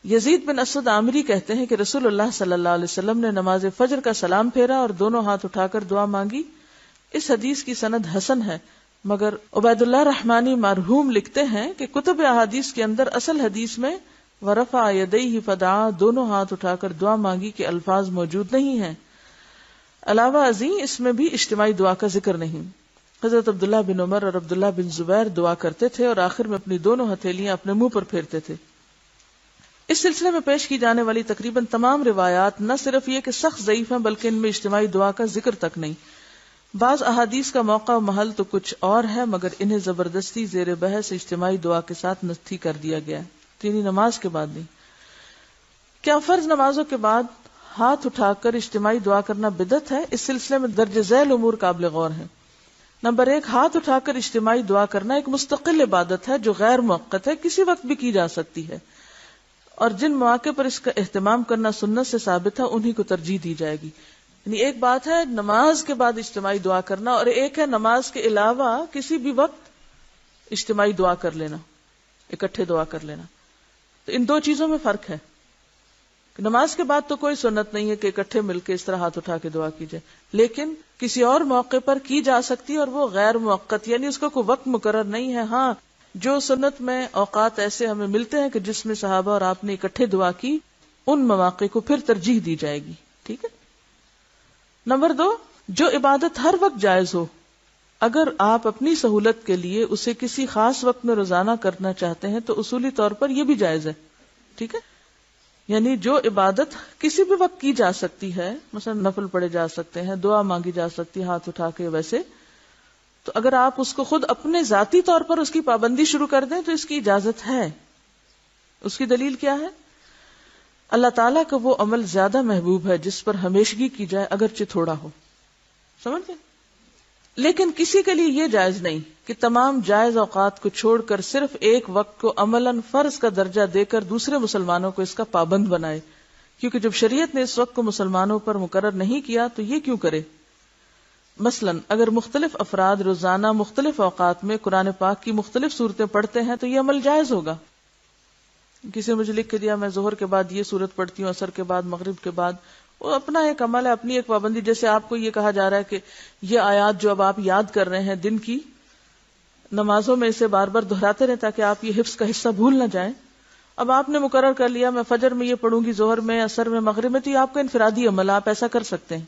یزید بن اسود عامری کہتے ہیں کہ رسول اللہ صلی اللہ علیہ وسلم نے نماز فجر کا سلام پھیرا اور دونوں ہاتھ اٹھا کر دعا مانگی۔ اس حدیث کی سند حسن ہے، مگر عبید اللہ رحمانی مرحوم لکھتے ہیں کہ کتب احادیث کے اندر اصل حدیث میں ورفع یدیہ فدعا، دونوں ہاتھ اٹھا کر دعا مانگی کے الفاظ موجود نہیں ہیں۔ علاوہ ازیں اس میں بھی اجتماعی دعا کا ذکر نہیں۔ حضرت عبداللہ بن عمر اور عبداللہ بن زبیر دعا کرتے تھے اور آخر میں اپنی دونوں ہتھیلیاں اپنے منہ پر پھیرتے تھے۔ اس سلسلے میں پیش کی جانے والی تقریباً تمام روایات نہ صرف یہ کہ سخت ضعیف ہیں بلکہ ان میں اجتماعی دعا کا ذکر تک نہیں۔ بعض احادیث کا موقع و محل تو کچھ اور ہے مگر انہیں زبردستی زیر بحث اجتماعی دعا کے ساتھ نتھی کر دیا گیا ہے، یعنی نماز کے بعد نہیں۔ کیا فرض نمازوں کے بعد ہاتھ اٹھا کر اجتماعی دعا کرنا بدعت ہے؟ اس سلسلے میں درج ذیل امور قابل غور ہیں۔ نمبر 1، ہاتھ اٹھا کر اجتماعی دعا کرنا ایک مستقل عبادت ہے جو غیر موقت ہے، کسی وقت بھی کی جا سکتی ہے، اور جن مواقع پر اس کا اہتمام کرنا سنت سے ثابت ہے انہی کو ترجیح دی جائے گی۔ یعنی ایک بات ہے نماز کے بعد اجتماعی دعا کرنا، اور ایک ہے نماز کے علاوہ کسی بھی وقت اجتماعی دعا کر لینا، اکٹھے دعا کر لینا۔ تو ان دو چیزوں میں فرق ہے۔ نماز کے بعد تو کوئی سنت نہیں ہے کہ اکٹھے مل کے اس طرح ہاتھ اٹھا کے دعا کی جائے، لیکن کسی اور موقع پر کی جا سکتی ہے اور وہ غیر موقت، یعنی اس کا کوئی وقت مقرر نہیں ہے۔ ہاں، جو سنت میں اوقات ایسے ہمیں ملتے ہیں کہ جس میں صحابہ اور آپ نے اکٹھے دعا کی، ان مواقع کو پھر ترجیح دی جائے گی، ٹھیک ہے۔ نمبر 2، جو عبادت ہر وقت جائز ہو، اگر آپ اپنی سہولت کے لیے اسے کسی خاص وقت میں روزانہ کرنا چاہتے ہیں تو اصولی طور پر یہ بھی جائز ہے، ٹھیک ہے۔ یعنی جو عبادت کسی بھی وقت کی جا سکتی ہے، مثلا نفل پڑھے جا سکتے ہیں، دعا مانگی جا سکتی ہے ہاتھ اٹھا کے، ویسے تو اگر آپ اس کو خود اپنے ذاتی طور پر اس کی پابندی شروع کر دیں تو اس کی اجازت ہے۔ اس کی دلیل کیا ہے؟ اللہ تعالیٰ کا وہ عمل زیادہ محبوب ہے جس پر ہمیشگی کی جائے اگرچہ تھوڑا ہو، سمجھ گئے؟ لیکن کسی کے لیے یہ جائز نہیں کہ تمام جائز اوقات کو چھوڑ کر صرف ایک وقت کو عملاً فرض کا درجہ دے کر دوسرے مسلمانوں کو اس کا پابند بنائے، کیونکہ جب شریعت نے اس وقت کو مسلمانوں پر مقرر نہیں کیا تو یہ کیوں کرے؟ مثلاً اگر مختلف افراد روزانہ مختلف اوقات میں قرآن پاک کی مختلف صورتیں پڑھتے ہیں تو یہ عمل جائز ہوگا۔ کسی نے مجھے لکھ کے دیا میں ظہر کے بعد یہ صورت پڑھتی ہوں، عصر کے بعد، مغرب کے بعد، وہ اپنا ایک عمل ہے، اپنی ایک پابندی۔ جیسے آپ کو یہ کہا جا رہا ہے کہ یہ آیات جو اب آپ یاد کر رہے ہیں دن کی نمازوں میں اسے بار بار دہراتے رہیں تاکہ آپ یہ حفظ کا حصہ بھول نہ جائیں۔ اب آپ نے مقرر کر لیا میں فجر میں یہ پڑھوں گی، ظہر میں، عصر میں، مغرب میں، تو یہ آپ کا انفرادی عمل، آپ ایسا کر سکتے ہیں،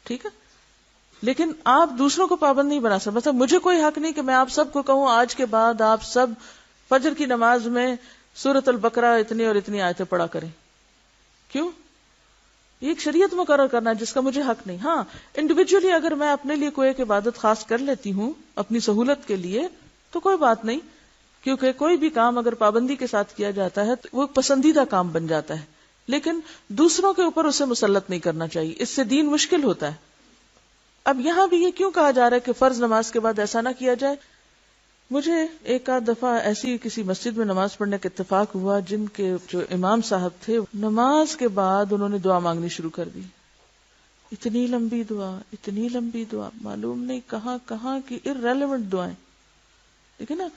ٹھیک ہے۔ لیکن آپ دوسروں کو پابند نہیں بنا سکتے۔ مطلب مجھے کوئی حق نہیں کہ میں آپ سب کو کہوں آج کے بعد آپ سب فجر کی نماز میں سورۃ البقرہ اتنی اور اتنی آیتیں پڑھا کریں۔ کیوں؟ یہ ایک شریعت مقرر کرنا ہے جس کا مجھے حق نہیں۔ ہاں، انڈیویجولی اگر میں اپنے لیے کوئی ایک عبادت خاص کر لیتی ہوں اپنی سہولت کے لیے تو کوئی بات نہیں، کیونکہ کوئی بھی کام اگر پابندی کے ساتھ کیا جاتا ہے تو وہ پسندیدہ کام بن جاتا ہے، لیکن دوسروں کے اوپر اسے مسلط نہیں کرنا چاہیے، اس سے دین مشکل ہوتا ہے۔ اب یہاں بھی یہ کیوں کہا جا رہا ہے کہ فرض نماز کے بعد ایسا نہ کیا جائے؟ مجھے ایک آدھ دفعہ ایسی کسی مسجد میں نماز پڑھنے کا اتفاق ہوا جن کے جو امام صاحب تھے نماز کے بعد انہوں نے دعا مانگنی شروع کر دی، اتنی لمبی دعا، اتنی لمبی دعا، معلوم نہیں کہاں کہاں کی irrelevant دعائیں۔ دیکھیں نا،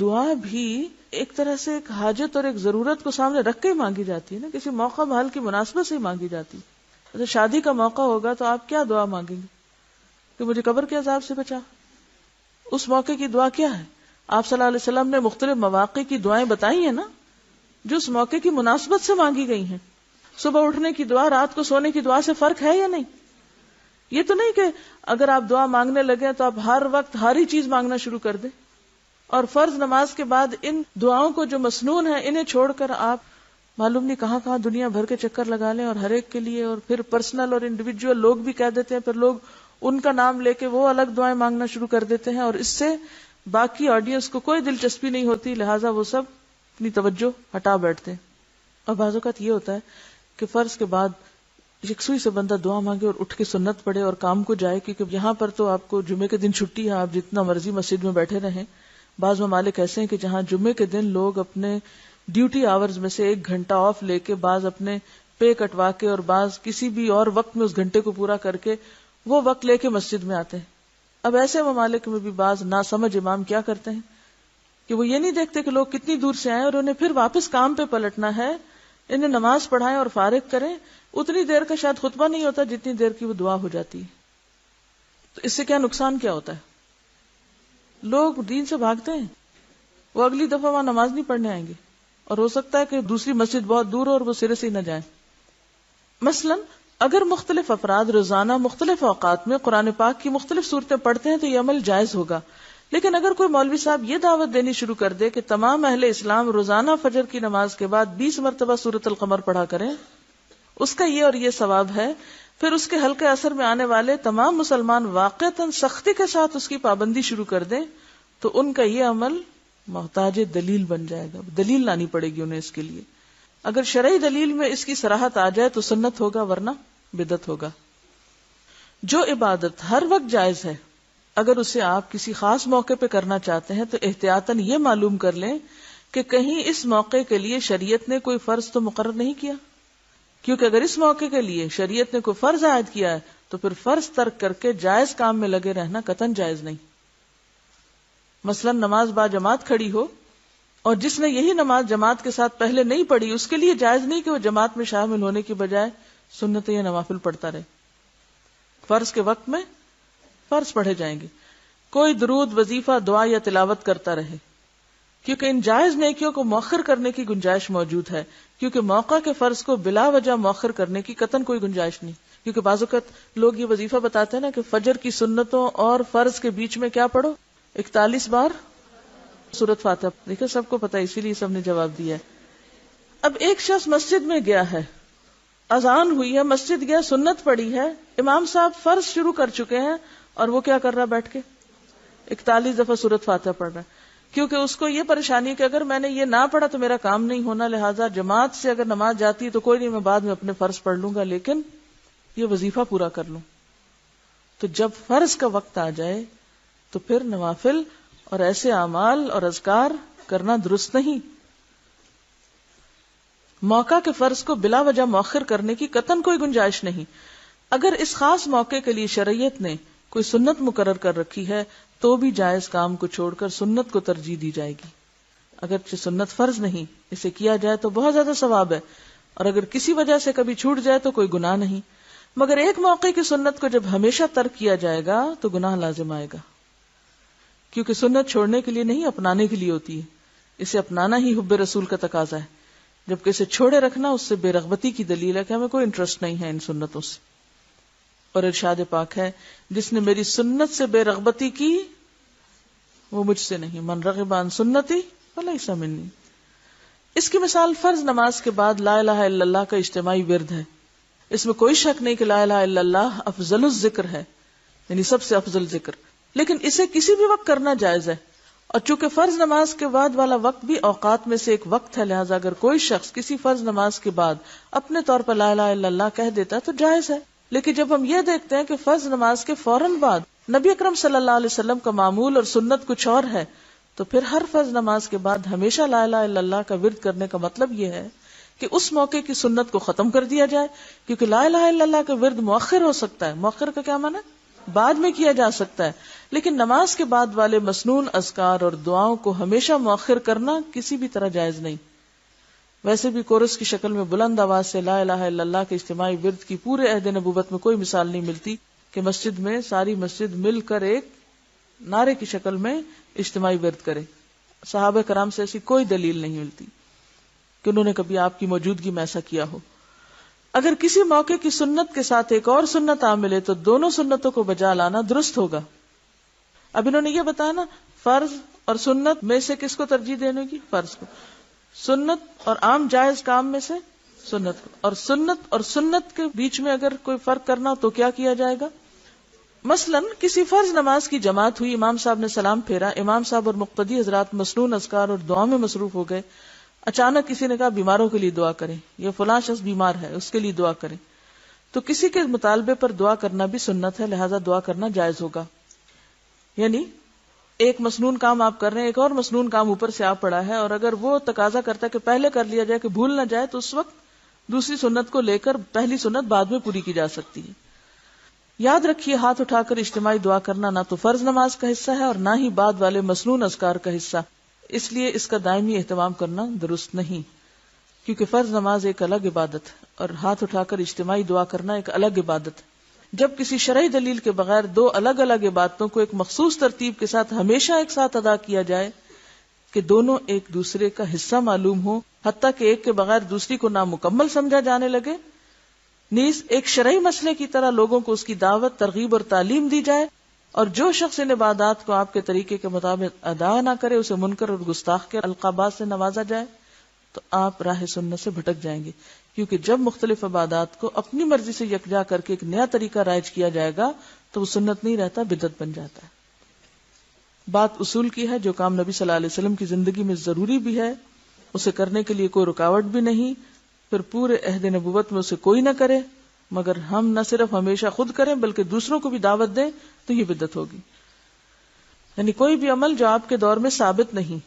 دعا بھی ایک طرح سے ایک حاجت اور ایک ضرورت کو سامنے رکھ کے ہی مانگی جاتی ہے نا، کسی موقع محل کی مناسبت سے ہی مانگی جاتی ہے۔ اگر شادی کا موقع ہوگا تو آپ کیا دعا مانگیں گے کہ مجھے قبر کے عذاب سے بچا؟ اس موقع کی دعا کیا ہے؟ آپ صلی اللہ علیہ وسلم نے مختلف مواقع کی دعائیں بتائی ہیں نا جو اس موقع کی مناسبت سے مانگی گئی ہیں۔ صبح اٹھنے کی دعا رات کو سونے کی دعا سے فرق ہے یا نہیں؟ یہ تو نہیں کہ اگر آپ دعا مانگنے لگے تو آپ ہر وقت ہر ہی چیز مانگنا شروع کر دیں، اور فرض نماز کے بعد ان دعاؤں کو جو مسنون ہیں انہیں چھوڑ کر آپ معلوم نہیں کہاں کہاں دنیا بھر کے چکر لگا لیں اور ہر ایک کے لیے، اور پھر پرسنل اور انڈیویجول لوگ بھی کہہ دیتے ہیں، پھر لوگ ان کا نام لے کے وہ الگ دعائیں مانگنا شروع کر دیتے ہیں، اور اس سے باقی آڈینس کو کوئی دلچسپی نہیں ہوتی، لہٰذا وہ سب اپنی توجہ ہٹا بیٹھتے ہیں۔ اور بعض اوقات یہ ہوتا ہے کہ فرض کے بعد یکسوئی سے بندہ دعا مانگے اور اٹھ کے سنت پڑھے اور کام کو جائے، کیونکہ یہاں پر تو آپ کو جمعے کے دن چھٹی ہے، آپ جتنا مرضی مسجد میں بیٹھے رہیں۔ بعض ممالک ایسے ہیں کہ جہاں جمعے کے دن لوگ اپنے ڈیوٹی آورز میں سے 1 گھنٹہ آف لے کے، بعض اپنے پے کٹوا کے اور بعض کسی بھی اور وقت میں اس گھنٹے کو پورا کر کے وہ وقت لے کے مسجد میں آتے ہیں۔ اب ایسے ممالک میں بھی بعض ناسمجھ امام کیا کرتے ہیں کہ وہ یہ نہیں دیکھتے کہ لوگ کتنی دور سے آئے اور انہیں پھر واپس کام پہ پلٹنا ہے، انہیں نماز پڑھائیں اور فارغ کریں، اتنی دیر کا شاید خطبہ نہیں ہوتا جتنی دیر کی وہ دعا ہو جاتی ہے۔ تو اس سے کیا نقصان کیا ہوتا ہے؟ لوگ دین سے بھاگتے ہیں، وہ اگلی دفعہ وہاں نماز نہیں پڑھنے آئیں گے، اور ہو سکتا ہے کہ دوسری مسجد بہت دور ہو اور وہ سرے سے ہی نہ جائیں۔ مثلاً اگر مختلف افراد روزانہ مختلف اوقات میں قرآن پاک کی مختلف صورتیں پڑھتے ہیں تو یہ عمل جائز ہوگا، لیکن اگر کوئی مولوی صاحب یہ دعوت دینی شروع کر دے کہ تمام اہل اسلام روزانہ فجر کی نماز کے بعد 20 مرتبہ سورۃ القمر پڑھا کریں، اس کا یہ اور یہ ثواب ہے، پھر اس کے حلقے اثر میں آنے والے تمام مسلمان واقعتاً سختی کے ساتھ اس کی پابندی شروع کر دیں، تو ان کا یہ عمل محتاج دلیل بن جائے گا، دلیل لانی پڑے گی انہیں اس کے لیے۔ اگر شرعی دلیل میں اس کی صراحت آ جائے تو سنت ہوگا، ورنہ بدعت ہوگا۔ جو عبادت ہر وقت جائز ہے، اگر اسے آپ کسی خاص موقع پہ کرنا چاہتے ہیں تو احتیاطاً یہ معلوم کر لیں کہ کہیں اس موقع کے لیے شریعت نے کوئی فرض تو مقرر نہیں کیا، کیونکہ اگر اس موقع کے لیے شریعت نے کوئی فرض عائد کیا ہے تو پھر فرض ترک کر کے جائز کام میں لگے رہنا قطعاً جائز نہیں۔ مثلا نماز با جماعت کھڑی ہو اور جس نے یہی نماز جماعت کے ساتھ پہلے نہیں پڑھی، اس کے لیے جائز نہیں کہ وہ جماعت میں شامل ہونے کی بجائے سنتیں یا نوافل پڑھتا رہے۔ فرض کے وقت میں فرض پڑھے جائیں گے، کوئی درود، وظیفہ، دعا یا تلاوت کرتا رہے، کیونکہ ان جائز نیکیوں کو مؤخر کرنے کی گنجائش موجود ہے، کیونکہ موقع کے فرض کو بلا وجہ مؤخر کرنے کی قطعاً کوئی گنجائش نہیں۔ کیونکہ بعض اوقات لوگ یہ وظیفہ بتاتے ہیں نا کہ فجر کی سنتوں اور فرض کے بیچ میں کیا پڑھو، 41 بار سورۃ فاتحہ۔ دیکھیں سب کو پتا ہے، اسی لیے سب نے جواب دیا ہے۔ اب ایک شخص مسجد میں گیا ہے، اذان ہوئی ہے، مسجد گیا، سنت پڑھی ہے، امام صاحب فرض شروع کر چکے ہیں اور وہ کیا کر رہا ہے، بیٹھ کے 41 دفعہ سورۃ فاتحہ پڑھ رہا ہے، کیونکہ اس کو یہ پریشانی ہے کہ اگر میں نے یہ نہ پڑھا تو میرا کام نہیں ہونا، لہٰذا جماعت سے اگر نماز جاتی ہے تو کوئی نہیں، میں بعد میں اپنے فرض پڑھ لوں گا، لیکن یہ وظیفہ پورا کر لوں۔ تو جب فرض کا وقت آ جائے تو پھر نوافل اور ایسے اعمال اور اذکار کرنا درست نہیں۔ موقع کے فرض کو بلا وجہ مؤخر کرنے کی قطعاً کوئی گنجائش نہیں۔ اگر اس خاص موقع کے لیے شریعت نے کوئی سنت مقرر کر رکھی ہے تو بھی جائز کام کو چھوڑ کر سنت کو ترجیح دی جائے گی۔ اگرچہ سنت فرض نہیں، اسے کیا جائے تو بہت زیادہ ثواب ہے، اور اگر کسی وجہ سے کبھی چھوٹ جائے تو کوئی گناہ نہیں، مگر ایک موقع کی سنت کو جب ہمیشہ ترک کیا جائے گا تو گناہ لازم آئے گا، کیونکہ سنت چھوڑنے کے لیے نہیں، اپنانے کے لیے ہوتی ہے، اسے اپنانا ہی حب رسول کا تقاضا ہے، جبکہ اسے چھوڑے رکھنا اس سے بے رغبتی کی دلیل ہے کہ ہمیں کوئی انٹرسٹ نہیں ہے ان سنتوں سے۔ اور ارشاد پاک ہے، جس نے میری سنت سے بے رغبتی کی وہ مجھ سے نہیں، من رغب عن سنتی فلیس منی۔ اس کی مثال فرض نماز کے بعد لا الہ الا اللہ کا اجتماعی ورد ہے۔ اس میں کوئی شک نہیں کہ لا الہ الا اللہ افضل الذکر ہے، یعنی سب سے افضل ذکر، لیکن اسے کسی بھی وقت کرنا جائز ہے، اور چونکہ فرض نماز کے بعد والا وقت بھی اوقات میں سے ایک وقت ہے، لہٰذا اگر کوئی شخص کسی فرض نماز کے بعد اپنے طور پر لا الہ الا اللہ کہہ دیتا تو جائز ہے۔ لیکن جب ہم یہ دیکھتے ہیں کہ فرض نماز کے فوراً بعد نبی اکرم صلی اللہ علیہ وسلم کا معمول اور سنت کچھ اور ہے، تو پھر ہر فرض نماز کے بعد ہمیشہ لا الہ الا اللہ کا ورد کرنے کا مطلب یہ ہے کہ اس موقع کی سنت کو ختم کر دیا جائے، کیونکہ لا الہ الا اللہ کا ورد مؤخر ہو سکتا ہے۔ مؤخر کا کیا معنی ہے؟ بعد میں کیا جا سکتا ہے، لیکن نماز کے بعد والے مسنون اذکار اور دعاؤں کو ہمیشہ مؤخر کرنا کسی بھی طرح جائز نہیں۔ ویسے بھی کورس کی شکل میں بلند آواز سے لا الہ الا اللہ کے اجتماعی ورد کی پورے عہد نبوت میں کوئی مثال نہیں ملتی کہ مسجد میں ساری مسجد مل کر ایک نعرے کی شکل میں اجتماعی ورد کرے۔ صحابہ کرام سے ایسی کوئی دلیل نہیں ملتی کہ انہوں نے کبھی آپ کی موجودگی میں ایسا کیا ہو۔ اگر کسی موقع کی سنت کے ساتھ ایک اور سنت آ ملے تو دونوں سنتوں کو بجا لانا درست ہوگا۔ اب انہوں نے یہ بتایا نا، فرض اور سنت میں سے کس کو ترجیح دینے کی؟ فرض کو۔ سنت اور عام جائز کام میں سے سنت کو، اور سنت کے بیچ میں اگر کوئی فرق کرنا تو کیا کیا جائے گا؟ مثلا کسی فرض نماز کی جماعت ہوئی، امام صاحب نے سلام پھیرا، امام صاحب اور مقتدی حضرات مسنون اذکار اور دعا میں مصروف ہو گئے، اچانک کسی نے کہا بیماروں کے لیے دعا کریں، یہ فلاں شخص بیمار ہے اس کے لیے دعا کریں، تو کسی کے مطالبے پر دعا کرنا بھی سنت ہے، لہذا دعا کرنا جائز ہوگا۔ یعنی ایک مسنون کام آپ کر رہے ہیں، ایک اور مسنون کام اوپر سے آپ پڑا ہے، اور اگر وہ تقاضا کرتا ہے کہ پہلے کر لیا جائے کہ بھول نہ جائے، تو اس وقت دوسری سنت کو لے کر پہلی سنت بعد میں پوری کی جا سکتی ہے۔ یاد رکھیے، ہاتھ اٹھا کر اجتماعی دعا کرنا نہ تو فرض نماز کا حصہ ہے اور نہ ہی بعد والے مسنون اذکار کا حصہ، اس لیے اس کا دائمی اہتمام کرنا درست نہیں، کیونکہ فرض نماز ایک الگ عبادت ہے اور ہاتھ اٹھا کر اجتماعی دعا کرنا ایک الگ عبادت ہے۔ جب کسی شرعی دلیل کے بغیر دو الگ الگ عبادتوں کو ایک مخصوص ترتیب کے ساتھ ہمیشہ ایک ساتھ ادا کیا جائے کہ دونوں ایک دوسرے کا حصہ معلوم ہو، حتیٰ کہ ایک کے بغیر دوسری کو نامکمل سمجھا جانے لگے، نیز ایک شرعی مسئلے کی طرح لوگوں کو اس کی دعوت، ترغیب اور تعلیم دی جائے، اور جو شخص ان عبادات کو آپ کے طریقے کے مطابق ادا نہ کرے اسے منکر اور گستاخ کے القابات سے نوازا جائے تو آپ راہ سنت سے بھٹک جائیں گے، کیونکہ جب مختلف عبادات کو اپنی مرضی سے یکجا کر کے ایک نیا طریقہ رائج کیا جائے گا تو وہ سنت نہیں رہتا، بدعت بن جاتا ہے۔ بات اصول کی ہے، جو کام نبی صلی اللہ علیہ وسلم کی زندگی میں ضروری بھی ہے اسے کرنے کے لیے کوئی رکاوٹ بھی نہیں، پھر پورے عہد نبوت میں اسے کوئی نہ کرے، مگر ہم نہ صرف ہمیشہ خود کریں بلکہ دوسروں کو بھی دعوت دیں تو یہ بدعت ہوگی۔ یعنی کوئی بھی عمل جو آپ کے دور میں ثابت نہیں،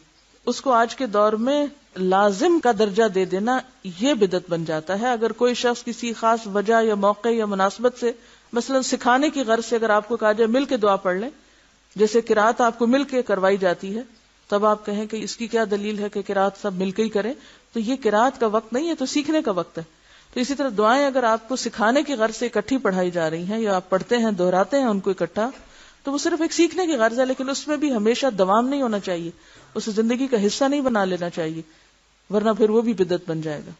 اس کو آج کے دور میں لازم کا درجہ دے دینا، یہ بدعت بن جاتا ہے۔ اگر کوئی شخص کسی خاص وجہ یا موقع یا مناسبت سے، مثلا سکھانے کی غرض سے اگر آپ کو کہا جائے مل کے دعا پڑھ لیں، جیسے قرات آپ کو مل کے کروائی جاتی ہے، تب آپ کہیں کہ اس کی کیا دلیل ہے کہ قرات سب مل کے ہی کریں، تو یہ قرات کا وقت نہیں ہے، تو سیکھنے کا وقت ہے۔ تو اسی طرح دعائیں اگر آپ کو سکھانے کی غرض سے اکٹھی پڑھائی جا رہی ہیں یا آپ پڑھتے ہیں دہراتے ہیں ان کو اکٹھا، تو وہ صرف ایک سیکھنے کی غرض ہے، لیکن اس میں بھی ہمیشہ دوام نہیں ہونا چاہیے، اسے زندگی کا حصہ نہیں بنا لینا چاہیے، ورنہ پھر وہ بھی بدعت بن جائے گا۔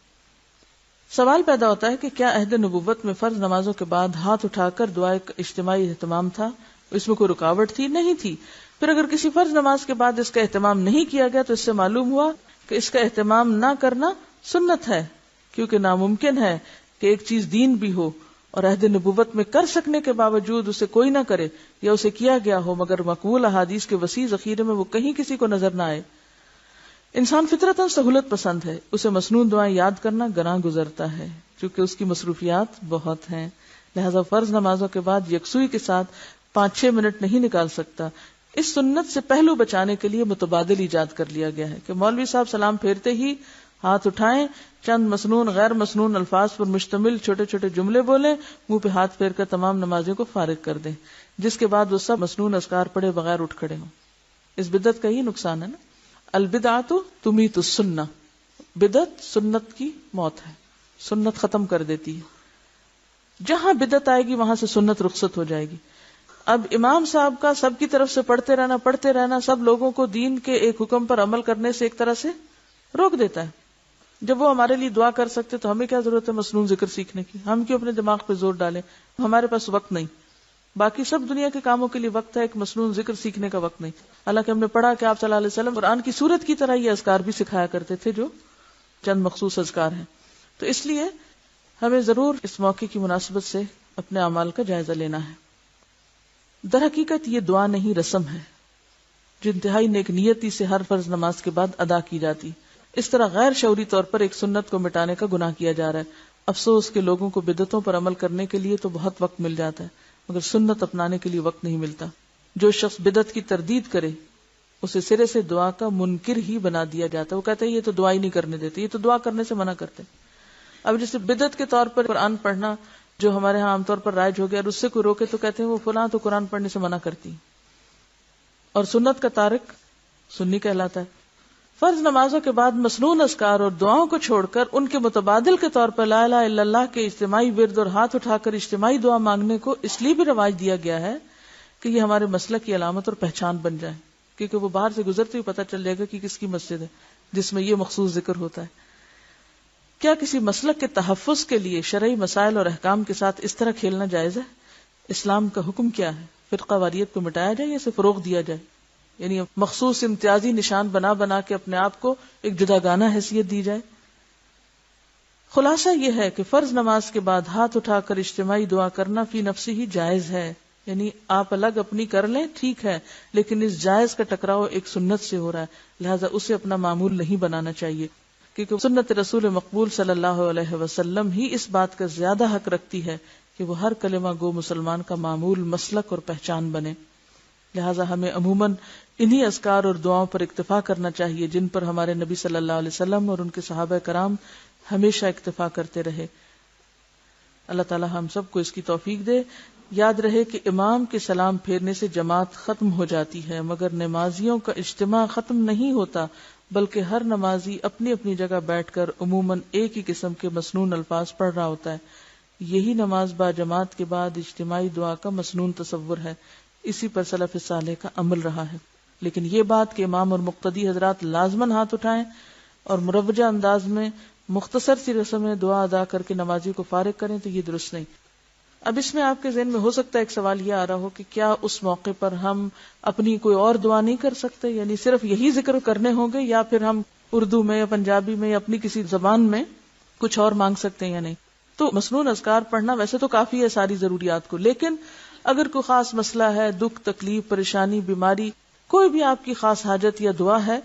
سوال پیدا ہوتا ہے کہ کیا عہد نبوت میں فرض نمازوں کے بعد ہاتھ اٹھا کر دعائیں کا اجتماعی اہتمام تھا؟ اس میں کوئی رکاوٹ تھی؟ نہیں تھی۔ پھر اگر کسی فرض نماز کے بعد اس کا اہتمام نہیں کیا گیا تو اس سے معلوم ہوا کہ اس کا اہتمام نہ کرنا سنت ہے، کیونکہ ناممکن ہے کہ ایک چیز دین بھی ہو اور عہد نبوت میں کر سکنے کے باوجود اسے کوئی نہ کرے یا اسے کیا گیا ہو مگر مقبول احادیث کے وسیع ذخیرے میں وہ کہیں کسی کو نظر نہ آئے۔ انسان فطرتاً سہولت پسند ہے، اسے مسنون دعائیں یاد کرنا گناہ گزرتا ہے کیونکہ اس کی مصروفیات بہت ہیں، لہذا فرض نمازوں کے بعد یکسوئی کے ساتھ 5-6 منٹ نہیں نکال سکتا۔ اس سنت سے پہلو بچانے کے لیے متبادل ایجاد کر لیا گیا ہے کہ مولوی صاحب سلام پھیرتے ہی ہاتھ اٹھائیں، چند مسنون غیر مسنون الفاظ پر مشتمل چھوٹے چھوٹے جملے بولیں، منہ پہ ہاتھ پھیر کر تمام نمازیوں کو فارغ کر دیں، جس کے بعد وہ سب مسنون اذکار پڑھے بغیر اٹھ کھڑے ہوں۔ اس بدعت کا ہی نقصان ہے نا، البدعۃ تمیت السنہ، بدعت سنت کی موت ہے، سنت ختم کر دیتی ہے۔ جہاں بدعت آئے گی وہاں سے سنت رخصت ہو جائے گی۔ اب امام صاحب کا سب کی طرف سے پڑھتے رہنا سب لوگوں کو دین کے ایک حکم پر عمل کرنے سے ایک طرح سے روک دیتا ہے۔ جب وہ ہمارے لیے دعا کر سکتے تو ہمیں کیا ضرورت ہے مسنون ذکر سیکھنے کی؟ ہم کیوں اپنے دماغ پہ زور ڈالیں؟ ہمارے پاس وقت نہیں، باقی سب دنیا کے کاموں کے لیے وقت ہے، ایک مسنون ذکر سیکھنے کا وقت نہیں۔ حالانکہ ہم نے پڑھا کہ آپ صلی اللہ علیہ وسلم قرآن کی سورت کی طرح یہ اذکار بھی سکھایا کرتے تھے جو چند مخصوص اذکار ہیں۔ تو اس لیے ہمیں ضرور اس موقع کی مناسبت سے اپنے اعمال کا جائزہ لینا ہے۔ در حقیقت یہ دعا نہیں، رسم ہے جو انتہائی نیک نیتی سے ہر فرض نماز کے بعد ادا کی جاتی۔ اس طرح غیر شعوری طور پر ایک سنت کو مٹانے کا گناہ کیا جا رہا ہے۔ افسوس کہ لوگوں کو بدعتوں پر عمل کرنے کے لیے تو بہت وقت مل جاتا ہے مگر سنت اپنانے کے لیے وقت نہیں ملتا۔ جو شخص بدعت کی تردید کرے اسے سرے سے دعا کا منکر ہی بنا دیا جاتا ہے۔ وہ کہتے ہیں یہ تو دعا ہی نہیں کرنے دیتے، یہ تو دعا کرنے سے منع کرتے۔ اب جیسے بدعت کے طور پر قرآن پڑھنا جو ہمارے ہاں عام طور پر رائج ہو گیا، اور اس سے کوئی روکے تو کہتے ہیں وہ فلاں تو قرآن پڑھنے سے منع کرتی، اور سنت کا تارک سنی کہلاتا ہے۔ فرض نمازوں کے بعد مسنون اذکار اور دعاؤں کو چھوڑ کر ان کے متبادل کے طور پر لا الہ الا اللہ کے اجتماعی ورد اور ہاتھ اٹھا کر اجتماعی دعا مانگنے کو اس لیے بھی رواج دیا گیا ہے کہ یہ ہمارے مسلک کی علامت اور پہچان بن جائے، کیونکہ وہ باہر سے گزرتے ہوئے پتہ چل جائے گا کہ کس کی مسجد ہے جس میں یہ مخصوص ذکر ہوتا ہے۔ کیا کسی مسلک کے تحفظ کے لیے شرعی مسائل اور احکام کے ساتھ اس طرح کھیلنا جائز ہے؟ اسلام کا حکم کیا ہے؟ فرقہ واریت کو مٹایا جائے یا اسے فروغ دیا جائے؟ یعنی مخصوص امتیازی نشان بنا بنا کے اپنے آپ کو ایک جداگانہ حیثیت دی جائے؟ خلاصہ یہ ہے کہ فرض نماز کے بعد ہاتھ اٹھا کر اجتماعی دعا کرنا فی نفسی ہی جائز ہے، یعنی آپ الگ اپنی کر لیں ٹھیک ہے، لیکن اس جائز کا ٹکراؤ ایک سنت سے ہو رہا ہے، لہذا اسے اپنا معمول نہیں بنانا چاہیے، کیونکہ سنت رسول مقبول صلی اللہ علیہ وسلم ہی اس بات کا زیادہ حق رکھتی ہے کہ وہ ہر کلمہ گو مسلمان کا معمول، مسلک اور پہچان بنے۔ لہذا ہمیں عموماً انہی اذکار اور دعاؤں پر اکتفا کرنا چاہیے جن پر ہمارے نبی صلی اللہ علیہ وسلم اور ان کے صحابہ کرام ہمیشہ اکتفا کرتے رہے۔ اللہ تعالی ہم سب کو اس کی توفیق دے۔ یاد رہے کہ امام کے سلام پھیرنے سے جماعت ختم ہو جاتی ہے مگر نمازیوں کا اجتماع ختم نہیں ہوتا، بلکہ ہر نمازی اپنی اپنی جگہ بیٹھ کر عموماً ایک ہی قسم کے مسنون الفاظ پڑھ رہا ہوتا ہے۔ یہی نماز با جماعت کے بعد اجتماعی دعا کا مسنون تصور ہے، اسی پر سلف صالح کا عمل رہا ہے۔ لیکن یہ بات کہ امام اور مقتدی حضرات لازماً ہاتھ اٹھائیں اور مروجہ انداز میں مختصر سی رسم ہے، دعا ادا کر کے نمازی کو فارغ کریں، تو یہ درست نہیں۔ اب اس میں آپ کے ذہن میں ہو سکتا ہے ایک سوال یہ آ رہا ہو کہ کیا اس موقع پر ہم اپنی کوئی اور دعا نہیں کر سکتے، یعنی صرف یہی ذکر کرنے ہوں گے، یا پھر ہم اردو میں یا پنجابی میں یا اپنی کسی زبان میں کچھ اور مانگ سکتے ہیں یا نہیں؟ تو مسنون اذکار پڑھنا ویسے تو کافی ہے ساری ضروریات کو، لیکن اگر کوئی خاص مسئلہ ہے، دکھ، تکلیف، پریشانی، بیماری، کوئی بھی آپ کی خاص حاجت یا دعا ہے،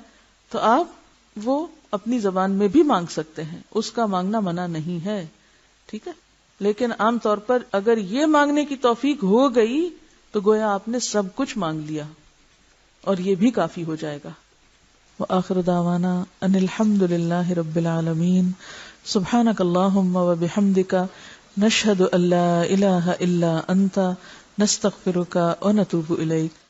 تو آپ وہ اپنی زبان میں بھی مانگ سکتے ہیں، اس کا مانگنا منع نہیں ہے، ٹھیک ہے؟ لیکن عام طور پر اگر یہ مانگنے کی توفیق ہو گئی تو گویا آپ نے سب کچھ مانگ لیا، اور یہ بھی کافی ہو جائے گا۔ وآخر دعوانا ان الحمد للہ رب العالمین، سبحانک اللہم وبحمدک، نشہد ان لا الہ الا انت، نستغفرک ونتوب الیک۔